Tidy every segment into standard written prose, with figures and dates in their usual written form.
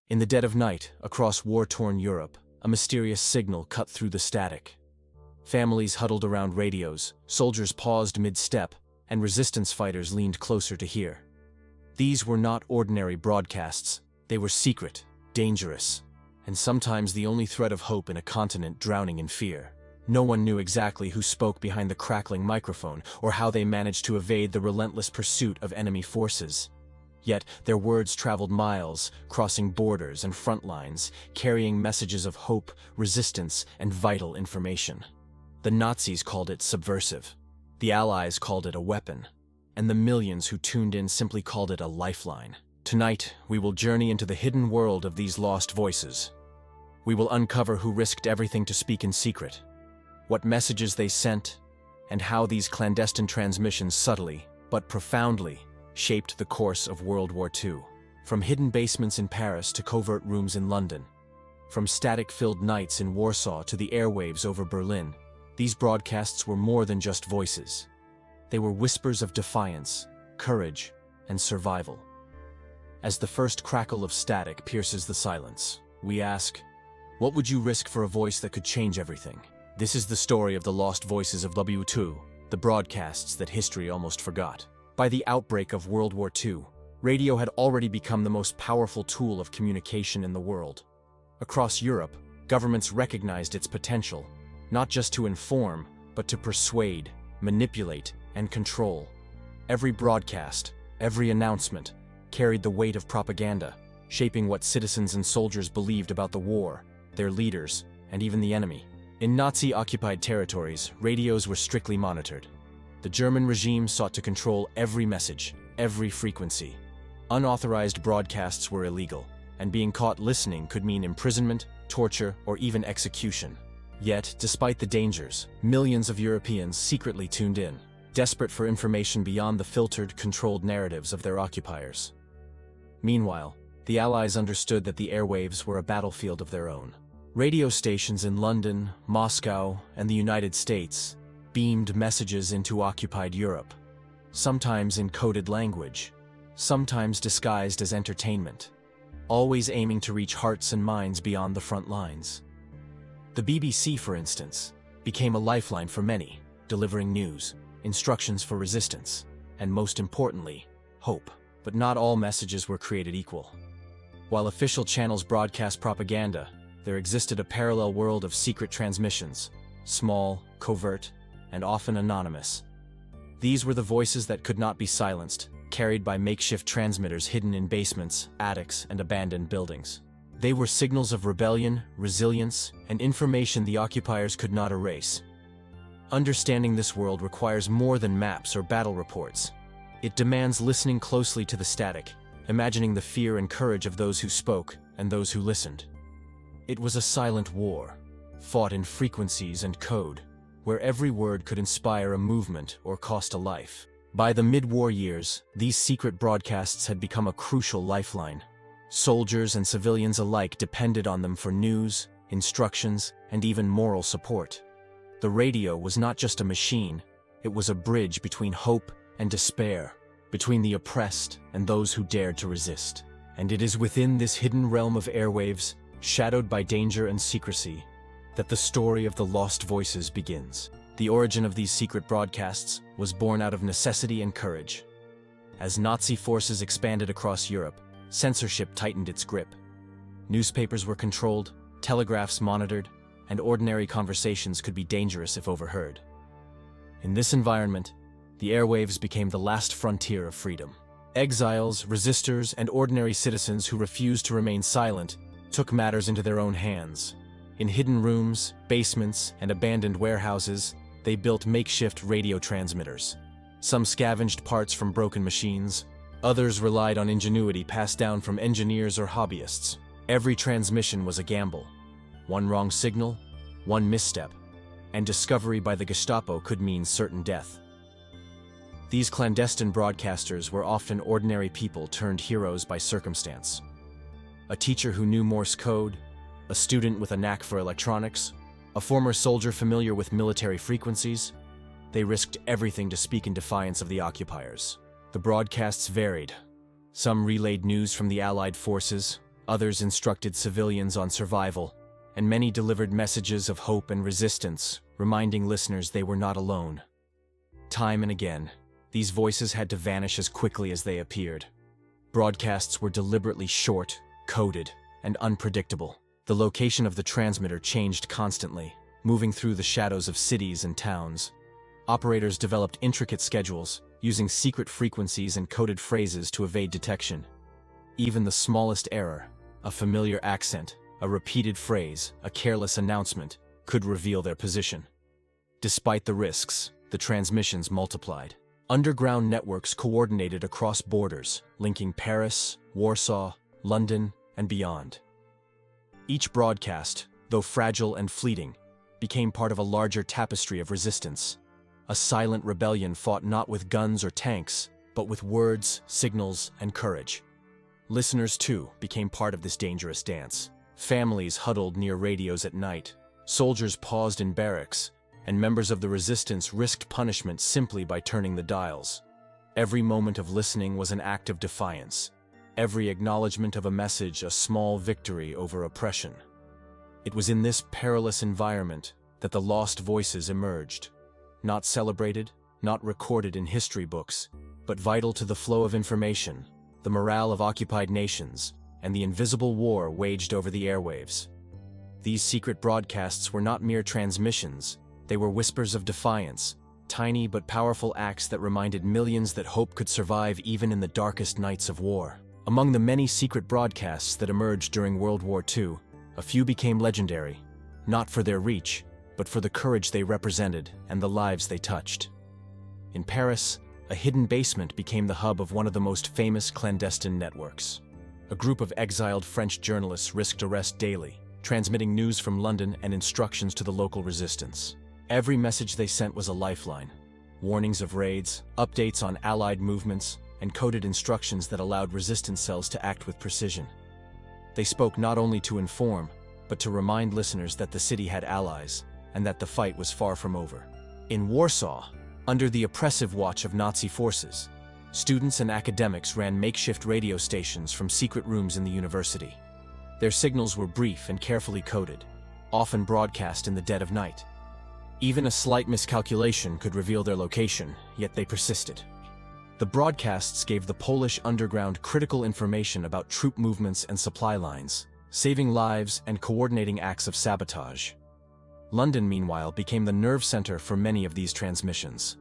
In the dead of night, across war-torn Europe, a mysterious signal cut through the static. Families huddled around radios, soldiers paused mid-step, and resistance fighters leaned closer to hear. These were not ordinary broadcasts. They were secret, dangerous, and sometimes the only thread of hope in a continent drowning in fear. No one knew exactly who spoke behind the crackling microphone or how they managed to evade the relentless pursuit of enemy forces. Yet their words traveled miles, crossing borders and front lines, carrying messages of hope, resistance, and vital information. The Nazis called it subversive. The Allies called it a weapon. And the millions who tuned in simply called it a lifeline. Tonight, we will journey into the hidden world of these lost voices. We will uncover who risked everything to speak in secret, what messages they sent, and how these clandestine transmissions subtly, but profoundly, shaped the course of World War II. From hidden basements in Paris to covert rooms in London, from static-filled nights in Warsaw to the airwaves over Berlin, these broadcasts were more than just voices. They were whispers of defiance, courage, and survival. As the first crackle of static pierces the silence, we ask, what would you risk for a voice that could change everything? This is the story of the lost voices of Ww2, the broadcasts that history almost forgot. By the outbreak of World War II, radio had already become the most powerful tool of communication in the world. Across Europe, governments recognized its potential, not just to inform, but to persuade, manipulate, and control. Every broadcast, every announcement, carried the weight of propaganda, shaping what citizens and soldiers believed about the war, their leaders, and even the enemy. In Nazi-occupied territories, radios were strictly monitored. The German regime sought to control every message, every frequency. Unauthorized broadcasts were illegal, and being caught listening could mean imprisonment, torture, or even execution. Yet, despite the dangers, millions of Europeans secretly tuned in, desperate for information beyond the filtered, controlled narratives of their occupiers. Meanwhile, the Allies understood that the airwaves were a battlefield of their own. Radio stations in London, Moscow, and the United States beamed messages into occupied Europe, sometimes in coded language, sometimes disguised as entertainment, always aiming to reach hearts and minds beyond the front lines. The BBC, for instance, became a lifeline for many, delivering news, instructions for resistance, and most importantly, hope. But not all messages were created equal. While official channels broadcast propaganda, there existed a parallel world of secret transmissions, small, covert, and often anonymous. These were the voices that could not be silenced, carried by makeshift transmitters hidden in basements, attics, and abandoned buildings. They were signals of rebellion, resilience, and information the occupiers could not erase. Understanding this world requires more than maps or battle reports. It demands listening closely to the static, imagining the fear and courage of those who spoke and those who listened. It was a silent war, fought in frequencies and code, where every word could inspire a movement or cost a life. By the mid-war years, these secret broadcasts had become a crucial lifeline. Soldiers and civilians alike depended on them for news, instructions, and even moral support. The radio was not just a machine, it was a bridge between hope and despair, between the oppressed and those who dared to resist. And it is within this hidden realm of airwaves, shadowed by danger and secrecy, that the story of the lost voices begins. The origin of these secret broadcasts was born out of necessity and courage. As Nazi forces expanded across Europe, censorship tightened its grip. Newspapers were controlled, telegraphs monitored, and ordinary conversations could be dangerous if overheard. In this environment, the airwaves became the last frontier of freedom. Exiles, resistors, and ordinary citizens who refused to remain silent took matters into their own hands. In hidden rooms, basements, and abandoned warehouses, they built makeshift radio transmitters. Some scavenged parts from broken machines, others relied on ingenuity passed down from engineers or hobbyists. Every transmission was a gamble. One wrong signal, one misstep, and discovery by the Gestapo could mean certain death. These clandestine broadcasters were often ordinary people turned heroes by circumstance. A teacher who knew Morse code, a student with a knack for electronics, a former soldier familiar with military frequencies. They risked everything to speak in defiance of the occupiers. The broadcasts varied. Some relayed news from the Allied forces, Others instructed civilians on survival, and many delivered messages of hope and resistance, reminding listeners they were not alone. Time and again, these voices had to vanish as quickly as they appeared. Broadcasts were deliberately short, coded, and unpredictable. The location of the transmitter changed constantly, moving through the shadows of cities and towns. Operators developed intricate schedules, using secret frequencies and coded phrases to evade detection. Even the smallest error, a familiar accent, a repeated phrase, a careless announcement, could reveal their position. Despite the risks, the transmissions multiplied. Underground networks coordinated across borders, linking Paris, Warsaw, London, and beyond. Each broadcast, though fragile and fleeting, became part of a larger tapestry of resistance. A silent rebellion fought not with guns or tanks, but with words, signals, and courage. Listeners, too, became part of this dangerous dance. Families huddled near radios at night, soldiers paused in barracks, and members of the resistance risked punishment simply by turning the dials. Every moment of listening was an act of defiance. Every acknowledgement of a message a small victory over oppression. It was in this perilous environment that the lost voices emerged. Not celebrated, not recorded in history books, but vital to the flow of information, the morale of occupied nations, and the invisible war waged over the airwaves. These secret broadcasts were not mere transmissions, they were whispers of defiance, tiny but powerful acts that reminded millions that hope could survive even in the darkest nights of war. Among the many secret broadcasts that emerged during World War II, a few became legendary, not for their reach, but for the courage they represented and the lives they touched. In Paris, a hidden basement became the hub of one of the most famous clandestine networks. A group of exiled French journalists risked arrest daily, transmitting news from London and instructions to the local resistance. Every message they sent was a lifeline. Warnings of raids, updates on Allied movements, and coded instructions that allowed resistance cells to act with precision. They spoke not only to inform, but to remind listeners that the city had allies, and that the fight was far from over. In Warsaw, under the oppressive watch of Nazi forces, students and academics ran makeshift radio stations from secret rooms in the university. Their signals were brief and carefully coded, often broadcast in the dead of night. Even a slight miscalculation could reveal their location, yet they persisted. The broadcasts gave the Polish underground critical information about troop movements and supply lines, saving lives and coordinating acts of sabotage. London, meanwhile, became the nerve center for many of these transmissions.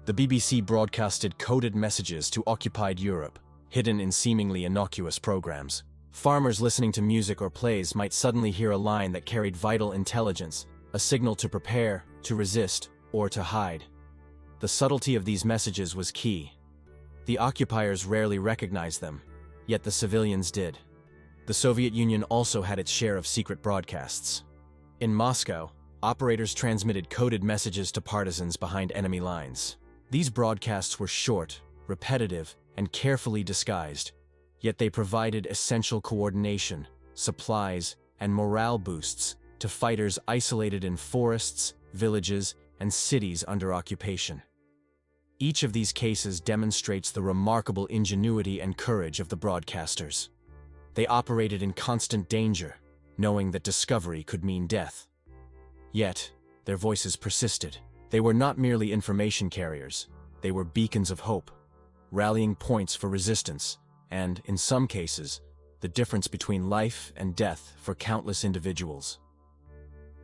The BBC broadcasted coded messages to occupied Europe, hidden in seemingly innocuous programs. Farmers listening to music or plays might suddenly hear a line that carried vital intelligence, a signal to prepare, to resist, or to hide. The subtlety of these messages was key. The occupiers rarely recognized them, yet the civilians did. The Soviet Union also had its share of secret broadcasts. In Moscow, operators transmitted coded messages to partisans behind enemy lines. These broadcasts were short, repetitive, and carefully disguised, yet they provided essential coordination, supplies, and morale boosts to fighters isolated in forests, villages, and cities under occupation. Each of these cases demonstrates the remarkable ingenuity and courage of the broadcasters. They operated in constant danger, knowing that discovery could mean death. Yet, their voices persisted. They were not merely information carriers, they were beacons of hope, rallying points for resistance, and, in some cases, the difference between life and death for countless individuals.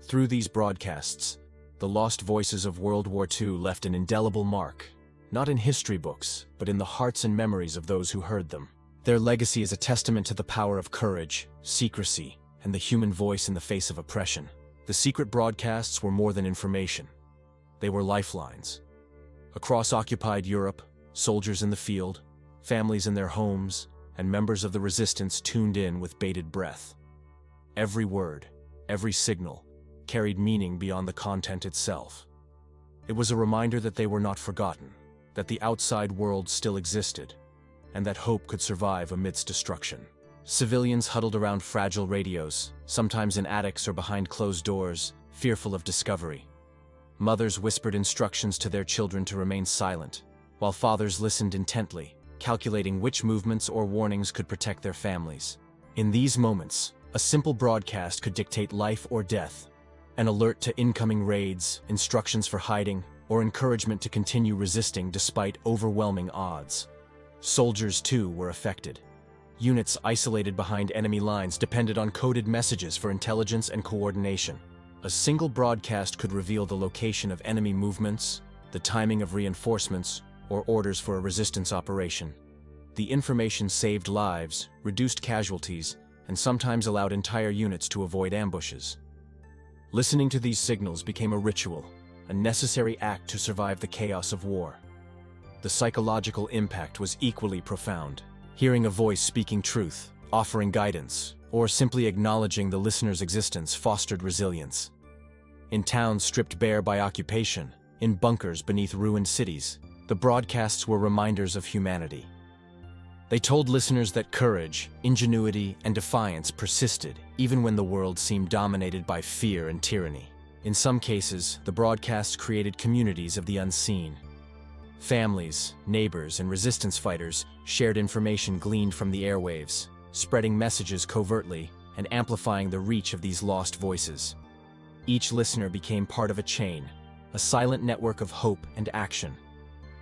Through these broadcasts, the lost voices of World War II left an indelible mark, not in history books, but in the hearts and memories of those who heard them. Their legacy is a testament to the power of courage, secrecy, and the human voice in the face of oppression. The secret broadcasts were more than information. They were lifelines. Across occupied Europe, soldiers in the field, families in their homes, and members of the resistance tuned in with bated breath. Every word, every signal, carried meaning beyond the content itself. It was a reminder that they were not forgotten, that the outside world still existed, and that hope could survive amidst destruction. Civilians huddled around fragile radios, sometimes in attics or behind closed doors, fearful of discovery. Mothers whispered instructions to their children to remain silent, while fathers listened intently, calculating which movements or warnings could protect their families. In these moments, a simple broadcast could dictate life or death. An alert to incoming raids, instructions for hiding, or encouragement to continue resisting despite overwhelming odds. Soldiers, too, were affected. Units isolated behind enemy lines depended on coded messages for intelligence and coordination. A single broadcast could reveal the location of enemy movements, the timing of reinforcements, or orders for a resistance operation. The information saved lives, reduced casualties, and sometimes allowed entire units to avoid ambushes. Listening to these signals became a ritual, a necessary act to survive the chaos of war. The psychological impact was equally profound. Hearing a voice speaking truth, offering guidance, or simply acknowledging the listener's existence fostered resilience. In towns stripped bare by occupation, in bunkers beneath ruined cities, the broadcasts were reminders of humanity. They told listeners that courage, ingenuity, and defiance persisted even when the world seemed dominated by fear and tyranny. In some cases, the broadcasts created communities of the unseen. Families, neighbors, and resistance fighters shared information gleaned from the airwaves, spreading messages covertly and amplifying the reach of these lost voices. Each listener became part of a chain, a silent network of hope and action.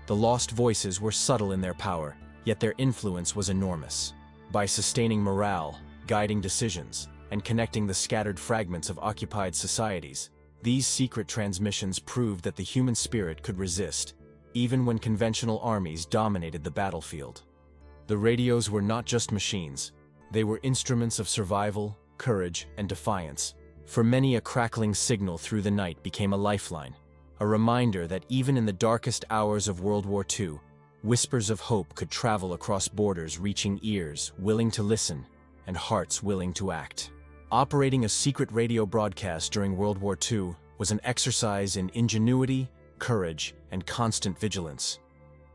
The lost voices were subtle in their power, yet their influence was enormous. By sustaining morale, guiding decisions, and connecting the scattered fragments of occupied societies, these secret transmissions proved that the human spirit could resist, even when conventional armies dominated the battlefield. The radios were not just machines. They were instruments of survival, courage, and defiance. For many, a crackling signal through the night became a lifeline, a reminder that even in the darkest hours of World War II, whispers of hope could travel across borders, reaching ears willing to listen and hearts willing to act. Operating a secret radio broadcast during World War II was an exercise in ingenuity, courage, and constant vigilance.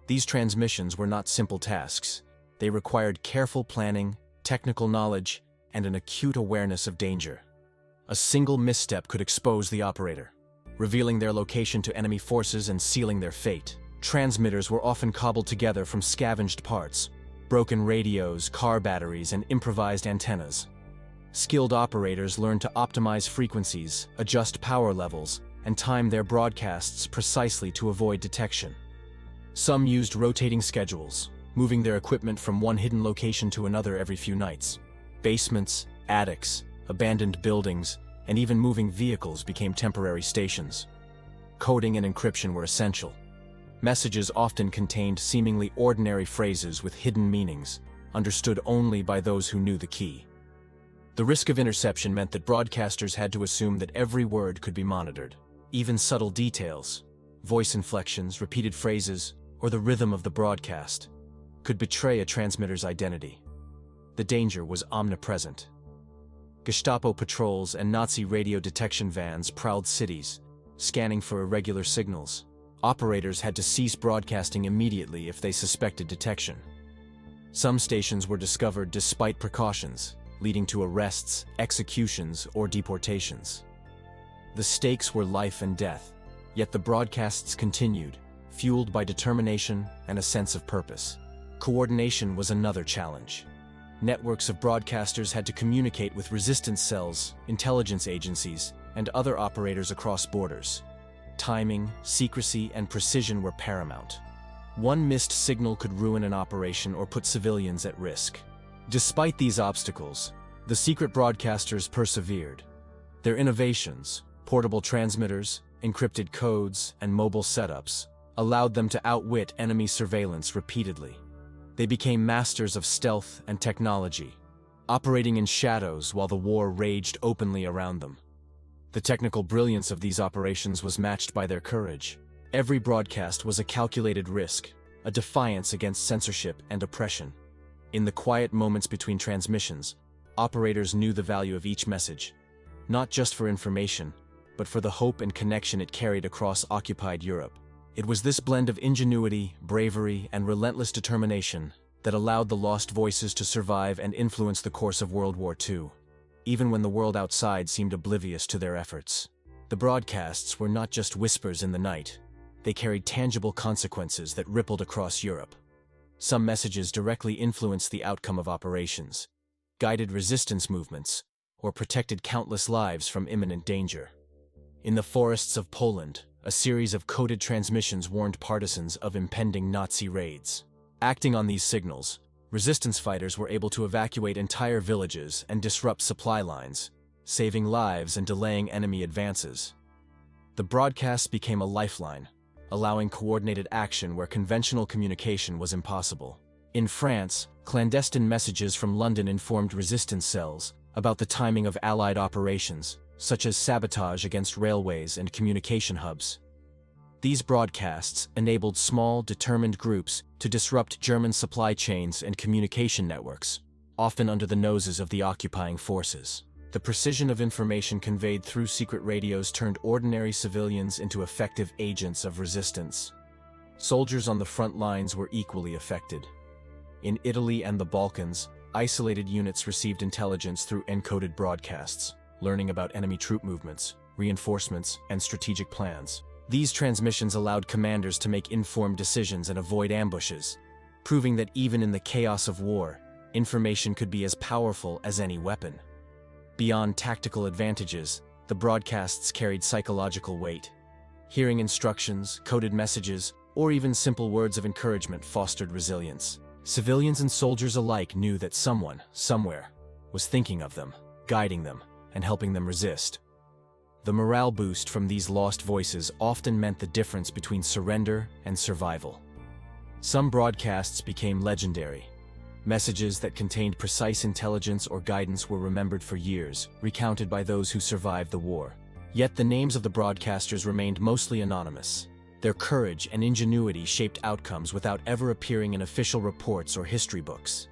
These transmissions were not simple tasks. They required careful planning, technical knowledge, and an acute awareness of danger. A single misstep could expose the operator, revealing their location to enemy forces and sealing their fate. Transmitters were often cobbled together from scavenged parts, broken radios, car batteries, and improvised antennas. Skilled operators learned to optimize frequencies, adjust power levels, and time their broadcasts precisely to avoid detection. Some used rotating schedules, moving their equipment from one hidden location to another every few nights. Basements, attics, abandoned buildings, and even moving vehicles became temporary stations. Coding and encryption were essential. Messages often contained seemingly ordinary phrases with hidden meanings, understood only by those who knew the key. The risk of interception meant that broadcasters had to assume that every word could be monitored. Even subtle details, voice inflections, repeated phrases, or the rhythm of the broadcast, could betray a transmitter's identity. The danger was omnipresent. Gestapo patrols and Nazi radio detection vans prowled cities, scanning for irregular signals. Operators had to cease broadcasting immediately if they suspected detection. Some stations were discovered despite precautions, leading to arrests, executions, or deportations. The stakes were life and death, yet the broadcasts continued, fueled by determination and a sense of purpose. Coordination was another challenge. Networks of broadcasters had to communicate with resistance cells, intelligence agencies, and other operators across borders. Timing, secrecy, and precision were paramount. One missed signal could ruin an operation or put civilians at risk. Despite these obstacles, the secret broadcasters persevered. Their innovations, portable transmitters, encrypted codes, and mobile setups, allowed them to outwit enemy surveillance repeatedly. They became masters of stealth and technology, operating in shadows while the war raged openly around them. The technical brilliance of these operations was matched by their courage. Every broadcast was a calculated risk, a defiance against censorship and oppression. In the quiet moments between transmissions, operators knew the value of each message, not just for information, but for the hope and connection it carried across occupied Europe. It was this blend of ingenuity, bravery, and relentless determination that allowed the lost voices to survive and influence the course of World War II, even when the world outside seemed oblivious to their efforts. The broadcasts were not just whispers in the night. They carried tangible consequences that rippled across Europe. Some messages directly influenced the outcome of operations, guided resistance movements, or protected countless lives from imminent danger. In the forests of Poland, a series of coded transmissions warned partisans of impending Nazi raids. Acting on these signals, resistance fighters were able to evacuate entire villages and disrupt supply lines, saving lives and delaying enemy advances. The broadcasts became a lifeline, allowing coordinated action where conventional communication was impossible. In France, clandestine messages from London informed resistance cells about the timing of Allied operations, such as sabotage against railways and communication hubs. These broadcasts enabled small, determined groups to disrupt German supply chains and communication networks, often under the noses of the occupying forces. The precision of information conveyed through secret radios turned ordinary civilians into effective agents of resistance. Soldiers on the front lines were equally affected. In Italy and the Balkans, isolated units received intelligence through encoded broadcasts, learning about enemy troop movements, reinforcements, and strategic plans. These transmissions allowed commanders to make informed decisions and avoid ambushes, proving that even in the chaos of war, information could be as powerful as any weapon. Beyond tactical advantages, the broadcasts carried psychological weight. Hearing instructions, coded messages, or even simple words of encouragement fostered resilience. Civilians and soldiers alike knew that someone, somewhere, was thinking of them, guiding them, and helping them resist. The morale boost from these lost voices often meant the difference between surrender and survival. Some broadcasts became legendary. Messages that contained precise intelligence or guidance were remembered for years, recounted by those who survived the war. Yet the names of the broadcasters remained mostly anonymous. Their courage and ingenuity shaped outcomes without ever appearing in official reports or history books.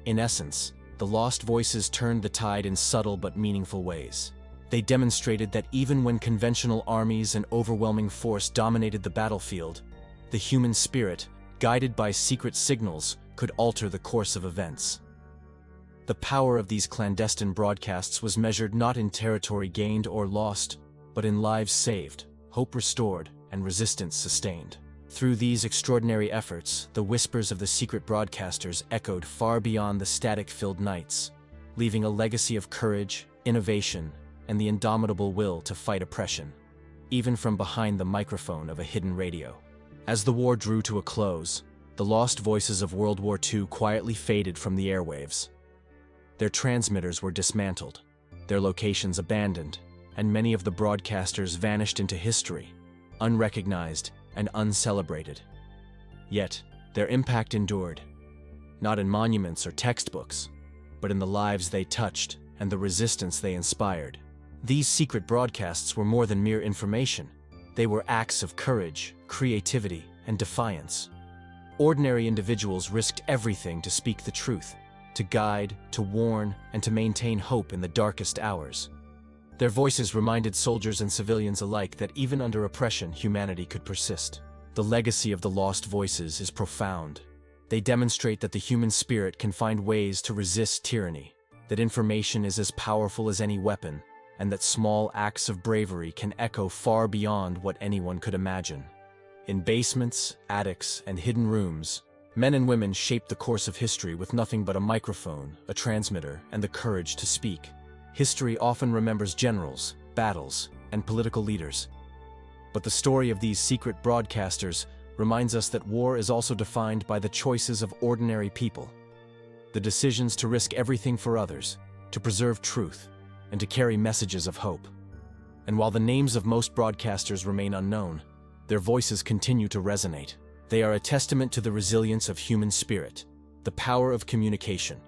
In essence, the lost voices turned the tide in subtle but meaningful ways. They demonstrated that even when conventional armies and overwhelming force dominated the battlefield, the human spirit, guided by secret signals, could alter the course of events. The power of these clandestine broadcasts was measured not in territory gained or lost, but in lives saved, hope restored, and resistance sustained. Through these extraordinary efforts, the whispers of the secret broadcasters echoed far beyond the static-filled nights, leaving a legacy of courage, innovation, and the indomitable will to fight oppression, even from behind the microphone of a hidden radio. As the war drew to a close, the lost voices of World War II quietly faded from the airwaves. Their transmitters were dismantled, their locations abandoned, and many of the broadcasters vanished into history, unrecognized and uncelebrated. Yet, their impact endured, not in monuments or textbooks, but in the lives they touched and the resistance they inspired. These secret broadcasts were more than mere information. They were acts of courage, creativity, and defiance. Ordinary individuals risked everything to speak the truth, to guide, to warn, and to maintain hope in the darkest hours. Their voices reminded soldiers and civilians alike that even under oppression, humanity could persist. The legacy of the lost voices is profound. They demonstrate that the human spirit can find ways to resist tyranny, that information is as powerful as any weapon, and that small acts of bravery can echo far beyond what anyone could imagine. In basements, attics, and hidden rooms, men and women shaped the course of history with nothing but a microphone, a transmitter, and the courage to speak. History often remembers generals, battles, and political leaders. But the story of these secret broadcasters reminds us that war is also defined by the choices of ordinary people. The decisions to risk everything for others, to preserve truth, and to carry messages of hope. And while the names of most broadcasters remain unknown, their voices continue to resonate. They are a testament to the resilience of human spirit, the power of communication,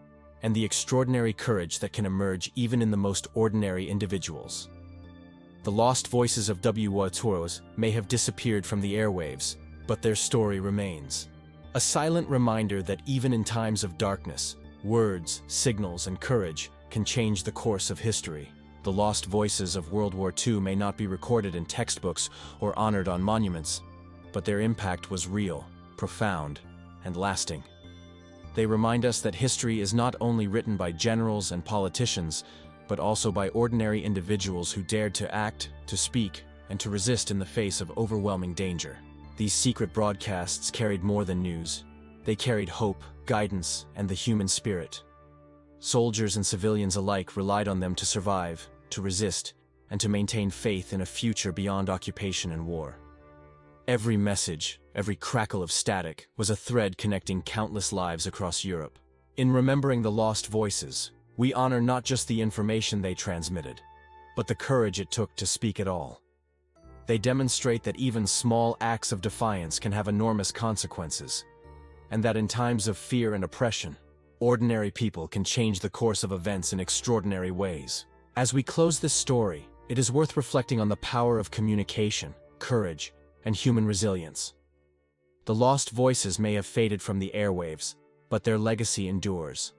and the extraordinary courage that can emerge even in the most ordinary individuals. The lost voices of Ww2 may have disappeared from the airwaves, but their story remains. A silent reminder that even in times of darkness, words, signals, and courage can change the course of history. The lost voices of World War II may not be recorded in textbooks or honored on monuments, but their impact was real, profound, and lasting. They remind us that history is not only written by generals and politicians, but also by ordinary individuals who dared to act, to speak, and to resist in the face of overwhelming danger. These secret broadcasts carried more than news. They carried hope, guidance, and the human spirit. Soldiers and civilians alike relied on them to survive, to resist, and to maintain faith in a future beyond occupation and war. Every message, every crackle of static, was a thread connecting countless lives across Europe. In remembering the lost voices, we honor not just the information they transmitted, but the courage it took to speak at all. They demonstrate that even small acts of defiance can have enormous consequences, and that in times of fear and oppression, ordinary people can change the course of events in extraordinary ways. As we close this story, it is worth reflecting on the power of communication, courage, and human resilience. The lost voices may have faded from the airwaves, but their legacy endures.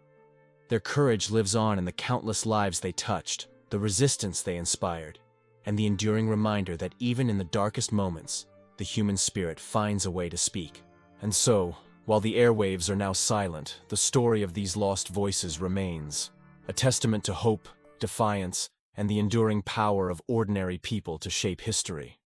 Their courage lives on in the countless lives they touched, the resistance they inspired, and the enduring reminder that even in the darkest moments, the human spirit finds a way to speak. And so, while the airwaves are now silent, the story of these lost voices remains, a testament to hope, defiance, and the enduring power of ordinary people to shape history.